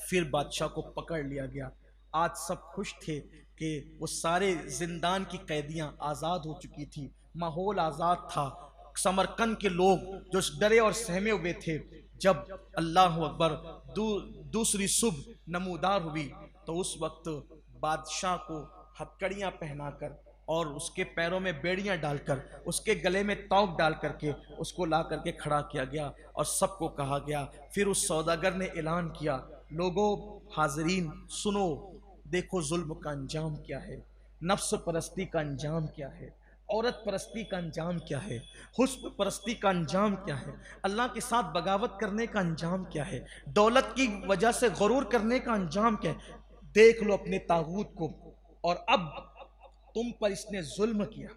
پھر بادشاہ کو پکڑ لیا گیا۔ آج سب خوش تھے کہ وہ سارے زندان کی قیدیاں آزاد ہو چکی تھی، ماحول آزاد تھا۔ سمرقند کے لوگ جو ڈرے اور سہمے ہوئے تھے، جب اللہ اکبر دوسری صبح نمودار ہوئی تو اس وقت بادشاہ کو ہتھکڑیاں پہنا کر اور اس کے پیروں میں بیڑیاں ڈال کر، اس کے گلے میں توق ڈال کر کے اس کو لا کر کے کھڑا کیا گیا، اور سب کو کہا گیا۔ پھر اس سوداگر نے اعلان کیا، لوگوں حاضرین سنو، دیکھو ظلم کا انجام کیا ہے، نفس پرستی کا انجام کیا ہے، عورت پرستی کا انجام کیا ہے، حسن پرستی کا انجام کیا ہے، اللہ کے ساتھ بغاوت کرنے کا انجام کیا ہے، دولت کی وجہ سے غرور کرنے کا انجام کیا ہے۔ دیکھ لو اپنے طاغوت کو، اور اب تم پر اس نے ظلم کیا،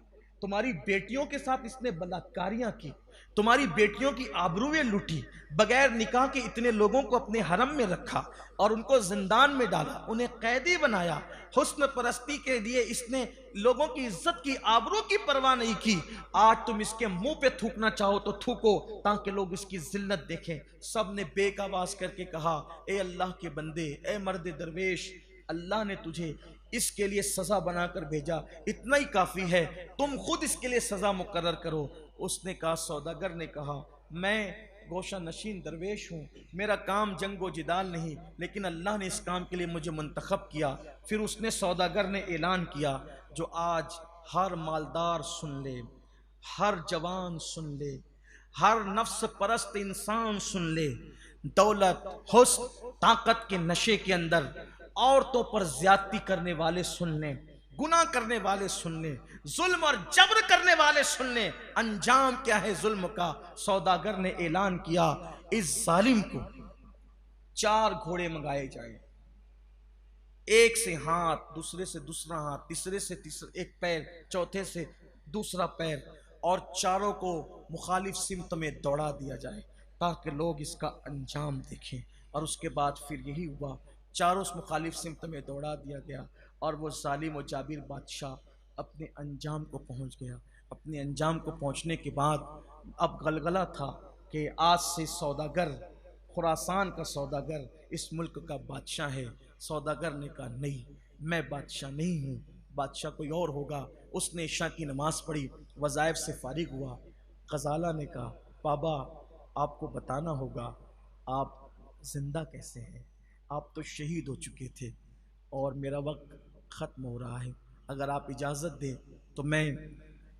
تمہاری بیٹیوں کے ساتھ اس نے بلاکاریاں کی، تمہاری بیٹیوں کی آبروئیں لوٹی، بغیر نکاح کے اتنے لوگوں کو اپنے حرم میں رکھا اور ان کو زندان میں ڈالا، انہیں قیدی بنایا، حسن پرستی کے لیے اس نے لوگوں کی عزت کی، آبرو کی پرواہ نہیں کی۔ آج تم اس کے منہ پہ تھوکنا چاہو تو تھوکو تاکہ لوگ اس کی ذلت دیکھیں۔ سب نے بیک آواز کر کے کہا، اے اللہ کے بندے، اے مرد درویش، اللہ نے تجھے اس کے لیے سزا بنا کر بھیجا، اتنا ہی کافی ہے، تم خود اس کے لیے سزا مقرر کرو۔ اس نے کہا، سوداگر نے کہا، میں گوشہ نشین درویش ہوں، میرا کام جنگ و جدال نہیں، لیکن اللہ نے اس کام کے لیے مجھے منتخب کیا۔ پھر اس نے سوداگر نے اعلان کیا، جو آج ہر مالدار سن لے، ہر جوان سن لے، ہر نفس پرست انسان سن لے، دولت، حسن، طاقت کے نشے کے اندر عورتوں پر زیادتی کرنے والے سن لیں، گناہ کرنے والے سن لیں، ظلم اور جبر کرنے والے سن لیں، انجام کیا ہے ظلم کا۔ سوداگر نے اعلان کیا، اس ظالم کو 4 گھوڑے منگائے جائیں، ایک سے ہاتھ، دوسرے سے دوسرا ہاتھ، تیسرے سے تیسرا ایک پیر، چوتھے سے دوسرا پیر، اور چاروں کو مخالف سمت میں دوڑا دیا جائے تاکہ لوگ اس کا انجام دیکھیں۔ اور اس کے بعد پھر یہی ہوا، چاروں اس مخالف سمت میں دوڑا دیا گیا اور وہ ظالم و جابر بادشاہ اپنے انجام کو پہنچ گیا۔ اپنے انجام کو پہنچنے کے بعد اب غلغلہ تھا کہ آج سے سوداگر، خراسان کا سوداگر اس ملک کا بادشاہ ہے۔ سوداگر نے کہا، نہیں، میں بادشاہ نہیں ہوں، بادشاہ کوئی اور ہوگا۔ اس نے عشاء کی نماز پڑھی، وظائف سے فارغ ہوا۔ غزالہ نے کہا، بابا آپ کو بتانا ہوگا آپ زندہ کیسے ہیں، آپ تو شہید ہو چکے تھے اور میرا وقت ختم ہو رہا ہے، اگر آپ اجازت دیں تو میں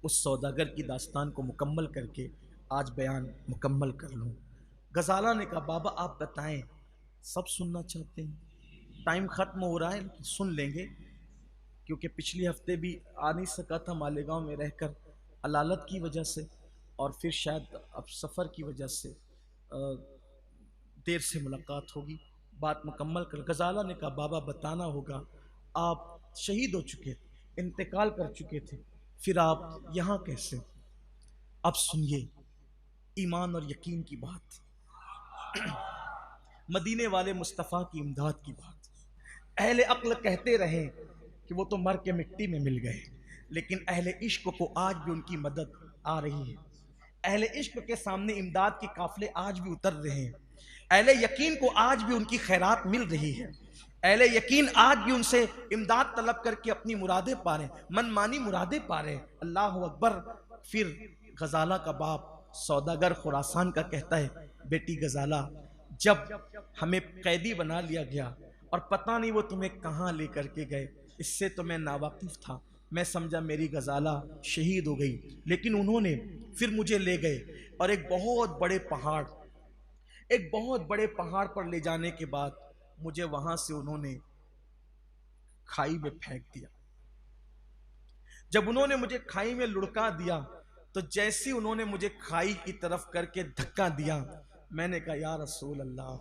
اس سوداگر کی داستان کو مکمل کر کے آج بیان مکمل کر لوں۔ غزالہ نے کہا، بابا آپ بتائیں، سب سننا چاہتے ہیں، ٹائم ختم ہو رہا ہے لیکن سن لیں گے، کیونکہ پچھلی ہفتے بھی آ نہیں سکا تھا مالیگاؤں میں رہ کر علالت کی وجہ سے، اور پھر شاید اب سفر کی وجہ سے دیر سے ملاقات ہوگی، بات مکمل کر۔ غزالہ نے کہا، بابا بتانا ہوگا، آپ شہید ہو چکے تھے، انتقال کر چکے تھے، پھر آپ یہاں کیسے؟ اب سنیے ایمان اور یقین کی بات، مدینے والے مصطفیٰ کی امداد کی بات۔ اہل عقل کہتے رہے کہ وہ تو مر کے مٹی میں مل گئے، لیکن اہل عشق کو آج بھی ان کی مدد آ رہی ہے، اہل عشق کے سامنے امداد کے قافلے آج بھی اتر رہے ہیں، اہل یقین کو آج بھی ان کی خیرات مل رہی ہے، اہل یقین آج بھی ان سے امداد طلب کر کے اپنی مرادیں پا رہے ہیں، من مانی مرادیں پا رہے ہیں۔ اللہ اکبر۔ پھر غزالہ کا باپ سوداگر خراسان کا کہتا ہے، بیٹی غزالہ، جب ہمیں قیدی بنا لیا گیا اور پتہ نہیں وہ تمہیں کہاں لے کر کے گئے، اس سے تو میں ناواقف تھا، میں سمجھا میری غزالہ شہید ہو گئی، لیکن انہوں نے پھر مجھے لے گئے اور ایک بہت بڑے پہاڑ پر لے جانے کے بعد مجھے وہاں سے انہوں نے کھائی میں پھینک دیا۔ جب انہوں نے مجھے کھائی میں لڑکا دیا تو جیسی انہوں نے مجھے کھائی کی طرف کر کے دھکا دیا، میں نے کہا، یا رسول اللہ،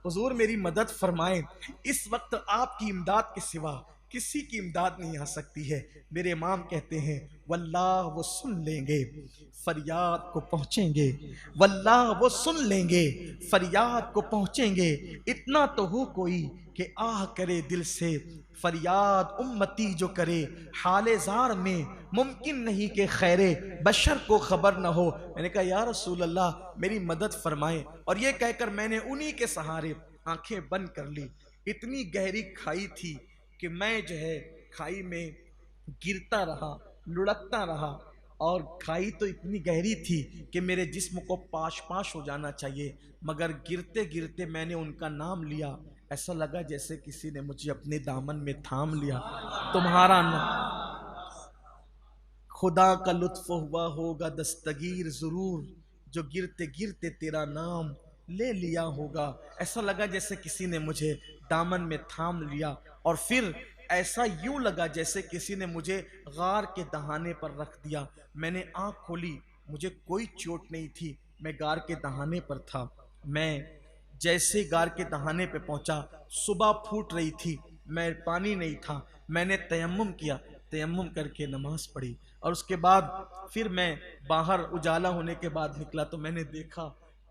حضور میری مدد فرمائیں، اس وقت آپ کی امداد کے سوا کسی کی امداد نہیں آ سکتی ہے۔ میرے امام کہتے ہیں، واللہ وہ سن لیں گے فریاد کو پہنچیں گے، واللہ وہ سن لیں گے فریاد کو پہنچیں گے، اتنا تو ہو کوئی کہ آہ کرے دل سے، فریاد امتی جو کرے حال زار میں، ممکن نہیں کہ خیر بشر کو خبر نہ ہو۔ میں نے کہا، یا رسول اللہ میری مدد فرمائیں، اور یہ کہہ کر میں نے انہی کے سہارے آنکھیں بند کر لی۔ اتنی گہری کھائی تھی کہ میں جو ہے کھائی میں گرتا رہا، لڑکتا رہا، اور کھائی تو اتنی گہری تھی کہ میرے جسم کو پاش پاش ہو جانا چاہیے، مگر گرتے گرتے میں نے ان کا نام لیا، ایسا لگا جیسے کسی نے مجھے اپنے دامن میں تھام لیا، تمہارا نام، خدا کا لطف ہوا ہوگا دستگیر ضرور، جو گرتے گرتے تیرا نام لے لیا ہوگا۔ ایسا لگا جیسے کسی نے مجھے دامن میں تھام لیا، اور پھر ایسا یوں لگا جیسے کسی نے مجھے غار کے دہانے پر رکھ دیا۔ میں نے آنکھ کھولی، مجھے کوئی چوٹ نہیں تھی، میں غار کے دہانے پر تھا۔ میں جیسے غار کے دہانے پہ پہنچا، صبح پھوٹ رہی تھی، میں پانی نہیں تھا، میں نے تیمم کیا، تیمم کر کے نماز پڑھی، اور اس کے بعد پھر میں باہر اجالا ہونے کے بعد نکلا تو میں نے دیکھا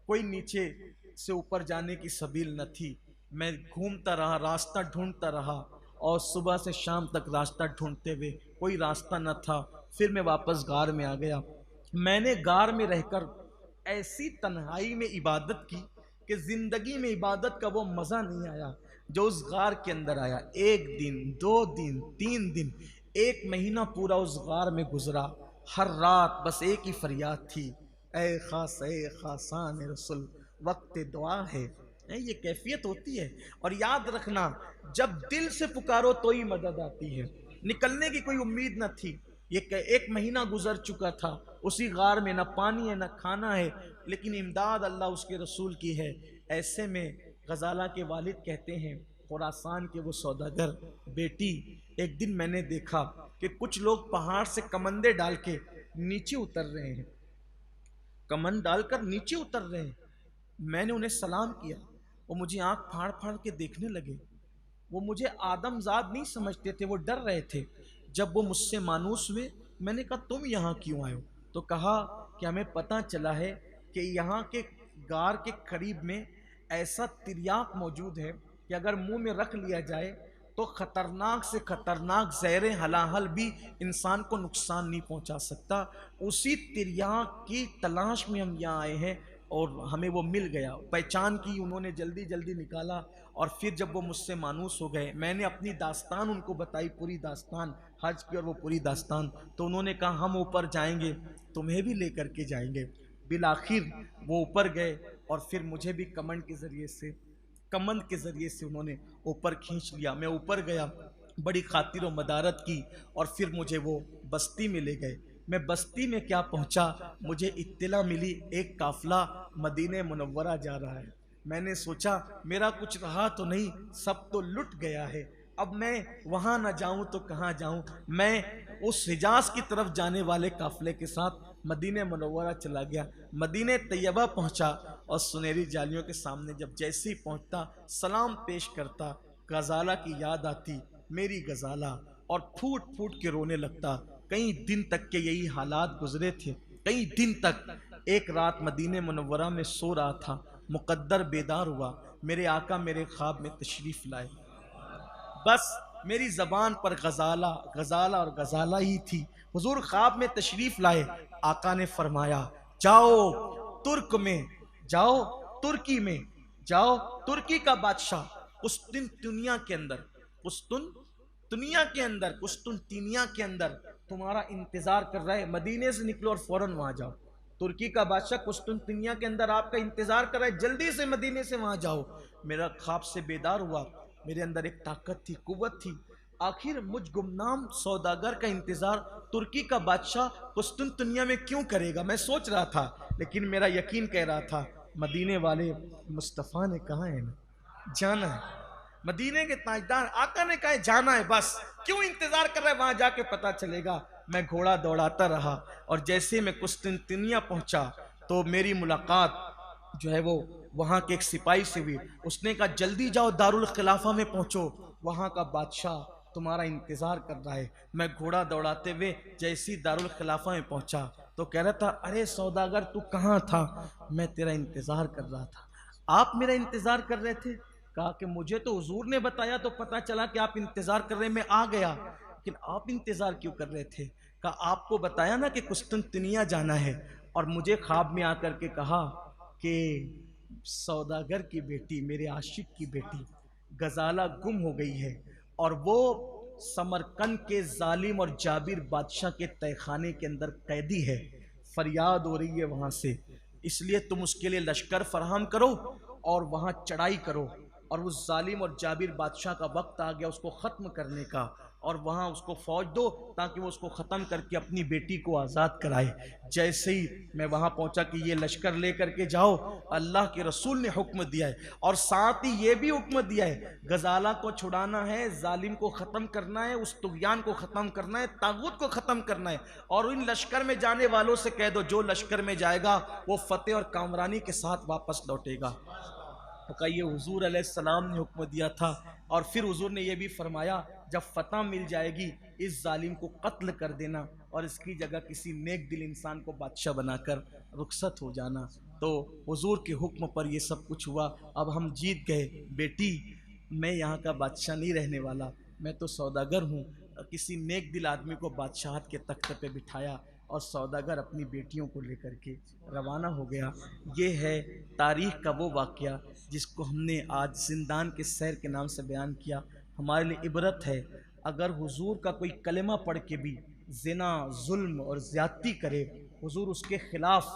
کوئی نیچے سے اوپر جانے کی سبیل نہ تھی۔ میں گھومتا رہا، راستہ ڈھونڈتا رہا، اور صبح سے شام تک راستہ ڈھونڈتے ہوئے کوئی راستہ نہ تھا۔ پھر میں واپس غار میں آ گیا۔ میں نے غار میں رہ کر ایسی تنہائی میں عبادت کی کہ زندگی میں عبادت کا وہ مزہ نہیں آیا جو اس غار کے اندر آیا۔ 1 دن، 2 دن، 3 دن، 1 مہینہ پورا اس غار میں گزرا۔ ہر رات بس ایک ہی فریاد تھی، اے خاص، اے خاصان رسول، وقت دعا ہے۔ یہ کیفیت ہوتی ہے، اور یاد رکھنا جب دل سے پکارو تو ہی مدد آتی ہے۔ نکلنے کی کوئی امید نہ تھی، یہ کہ 1 مہینہ گزر چکا تھا اسی غار میں، نہ پانی ہے نہ کھانا ہے، لیکن امداد اللہ اس کے رسول کی ہے۔ ایسے میں غزالہ کے والد کہتے ہیں، خراسان کے وہ سوداگر بیٹی، ایک دن میں نے دیکھا کہ کچھ لوگ پہاڑ سے کمندے ڈال کے نیچے اتر رہے ہیں، کمند ڈال کر نیچے اتر رہے ہیں۔ میں نے انہیں سلام کیا، وہ مجھے آنکھ پھاڑ پھاڑ کے دیکھنے لگے۔ وہ مجھے آدم زاد نہیں سمجھتے تھے، وہ ڈر رہے تھے۔ جب وہ مجھ سے مانوس ہوئے، میں نے کہا تم یہاں کیوں آئے ہو؟ تو کہا کہ ہمیں پتہ چلا ہے کہ یہاں کے غار کے قریب میں ایسا تریاق موجود ہے کہ اگر منہ میں رکھ لیا جائے تو خطرناک سے خطرناک زہر ہلاہل بھی انسان کو نقصان نہیں پہنچا سکتا۔ اسی تریاق کی تلاش میں ہم یہاں آئے ہیں، اور ہمیں وہ مل گیا۔ پہچان کی انہوں نے، جلدی جلدی نکالا، اور پھر جب وہ مجھ سے مانوس ہو گئے، میں نے اپنی داستان ان کو بتائی، پوری داستان حج کی اور وہ پوری داستان، تو انہوں نے کہا ہم اوپر جائیں گے، تمہیں بھی لے کر کے جائیں گے۔ بالآخر وہ اوپر گئے، اور پھر مجھے بھی کمند کے ذریعے سے انہوں نے اوپر کھینچ لیا۔ میں اوپر گیا، بڑی خاطر و مدارت کی، اور پھر مجھے وہ بستی میں لے گئے۔ میں بستی میں کیا پہنچا، مجھے اطلاع ملی ایک قافلہ مدینہ منورہ جا رہا ہے۔ میں نے سوچا میرا کچھ رہا تو نہیں، سب تو لٹ گیا ہے، اب میں وہاں نہ جاؤں تو کہاں جاؤں؟ میں اس حجاز کی طرف جانے والے قافلے کے ساتھ مدینہ منورہ چلا گیا۔ مدینہ طیبہ پہنچا، اور سنہری جالیوں کے سامنے جب جیسے ہی پہنچتا، سلام پیش کرتا، غزالہ کی یاد آتی، میری غزالہ، اور پھوٹ پھوٹ کے رونے لگتا۔ کئی دن تک کے یہی حالات گزرے تھے، کئی دن تک۔ ایک رات مدینہ منورہ میں سو رہا تھا، مقدر بیدار ہوا، میرے آقا میرے خواب میں تشریف لائے۔ بس میری زبان پر غزالہ غزالہ اور غزالہ ہی تھی۔ حضور خواب میں تشریف لائے، آقا نے فرمایا جاؤ ترک میں، جاؤ ترکی میں، جاؤ ترکی کا بادشاہ قسطنطنیہ کے اندر تمہارا انتظار کر رہا ہے، مدینے سے نکلو اور فوراً وہاں جاؤ۔ ترکی کا بادشاہ قسطنطنیہ کے اندر آپ کا انتظار کر رہا ہے، جلدی سے مدینے سے وہاں جاؤ۔ میرا خواب سے بیدار ہوا، میرے اندر ایک طاقت تھی، قوت تھی۔ آخر مجھ گمنام سوداگر کا انتظار ترکی کا بادشاہ قسطنطنیہ میں کیوں کرے گا، میں سوچ رہا تھا، لیکن میرا یقین کہہ رہا تھا مدینے والے مصطفیٰ نے کہا ہے نا جانا ہے، مدینے کے تاجدار آقا نے کہا ہے جانا ہے، بس کیوں انتظار کر رہا ہے، وہاں جا کے پتہ چلے گا۔ میں گھوڑا دوڑاتا رہا، اور جیسے میں قسطنطنیہ پہنچا تو میری ملاقات جو ہے وہ وہاں کے ایک سپاہی سے ہوئی۔ اس نے کہا جلدی جاؤ دارالخلافہ میں پہنچو، وہاں کا بادشاہ تمہارا انتظار کر رہا ہے۔ میں گھوڑا دوڑاتے ہوئے جیسی دارالخلافہ میں پہنچا تو کہہ رہا تھا ارے سوداگر تو کہاں تھا، میں تیرا انتظار کر رہا تھا۔ آپ میرا انتظار کر رہے تھے؟ کہا کہ مجھے تو حضور نے بتایا تو پتہ چلا کہ آپ انتظار کر رہے ہیں، میں آ گیا، لیکن آپ انتظار کیوں کر رہے تھے؟ کہا آپ کو بتایا نا کہ قسطنطنیہ جانا ہے، اور مجھے خواب میں آ کر کے کہا کہ سوداگر کی بیٹی، میرے عاشق کی بیٹی غزالہ گم ہو گئی ہے، اور وہ سمرقند کے ظالم اور جابر بادشاہ کے تہہ خانے کے اندر قیدی ہے، فریاد ہو رہی ہے وہاں سے، اس لیے تم اس کے لیے لشکر فراہم کرو اور وہاں چڑھائی کرو، اور اس ظالم اور جابر بادشاہ کا وقت آ گیا اس کو ختم کرنے کا، اور وہاں اس کو فوج دو تاکہ وہ اس کو ختم کر کے اپنی بیٹی کو آزاد کرائے۔ جیسے ہی میں وہاں پہنچا کہ یہ لشکر لے کر کے جاؤ، اللہ کے رسول نے حکم دیا ہے، اور ساتھ ہی یہ بھی حکم دیا ہے غزالہ کو چھڑانا ہے، ظالم کو ختم کرنا ہے، اس طغیان کو ختم کرنا ہے، طاغوت کو ختم کرنا ہے، اور ان لشکر میں جانے والوں سے کہہ دو جو لشکر میں جائے گا وہ فتح اور کامرانی کے ساتھ واپس لوٹے گا۔ تو کہ یہ حضور علیہ السلام نے حکم دیا تھا، اور پھر حضور نے یہ بھی فرمایا جب فتح مل جائے گی اس ظالم کو قتل کر دینا اور اس کی جگہ کسی نیک دل انسان کو بادشاہ بنا کر رخصت ہو جانا۔ تو حضور کے حکم پر یہ سب کچھ ہوا۔ اب ہم جیت گئے۔ بیٹی میں یہاں کا بادشاہ نہیں رہنے والا، میں تو سوداگر ہوں۔ کسی نیک دل آدمی کو بادشاہت کے تخت پہ بٹھایا اور سوداگر اپنی بیٹیوں کو لے کر کے روانہ ہو گیا۔ یہ ہے تاریخ کا وہ واقعہ جس کو ہم نے آج زندان کے سیر کے نام سے بیان کیا۔ ہمارے لیے عبرت ہے، اگر حضور کا کوئی کلمہ پڑھ کے بھی زنا، ظلم اور زیادتی کرے، حضور اس کے خلاف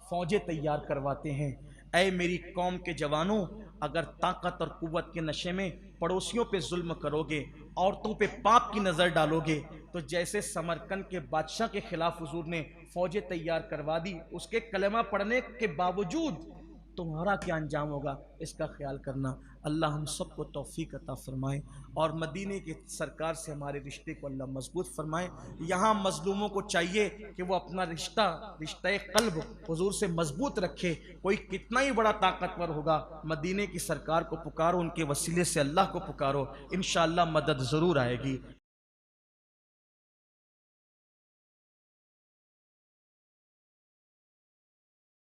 فوجیں تیار کرواتے ہیں۔ اے میری قوم کے جوانوں، اگر طاقت اور قوت کے نشے میں پڑوسیوں پہ ظلم کرو گے، عورتوں پہ پاپ کی نظر ڈالو گے، تو جیسے سمرقند کے بادشاہ کے خلاف حضور نے فوجیں تیار کروا دی، اس کے کلمہ پڑھنے کے باوجود تمہارا کیا انجام ہوگا، اس کا خیال کرنا۔ اللہ ہم سب کو توفیق عطا فرمائے اور مدینے کے سرکار سے ہمارے رشتے کو اللہ مضبوط فرمائے۔ یہاں مظلوموں کو چاہیے کہ وہ اپنا رشتہ قلب حضور سے مضبوط رکھے۔ کوئی کتنا ہی بڑا طاقتور ہوگا، مدینے کی سرکار کو پکارو، ان کے وسیلے سے اللہ کو پکارو، انشاءاللہ مدد ضرور آئے گی۔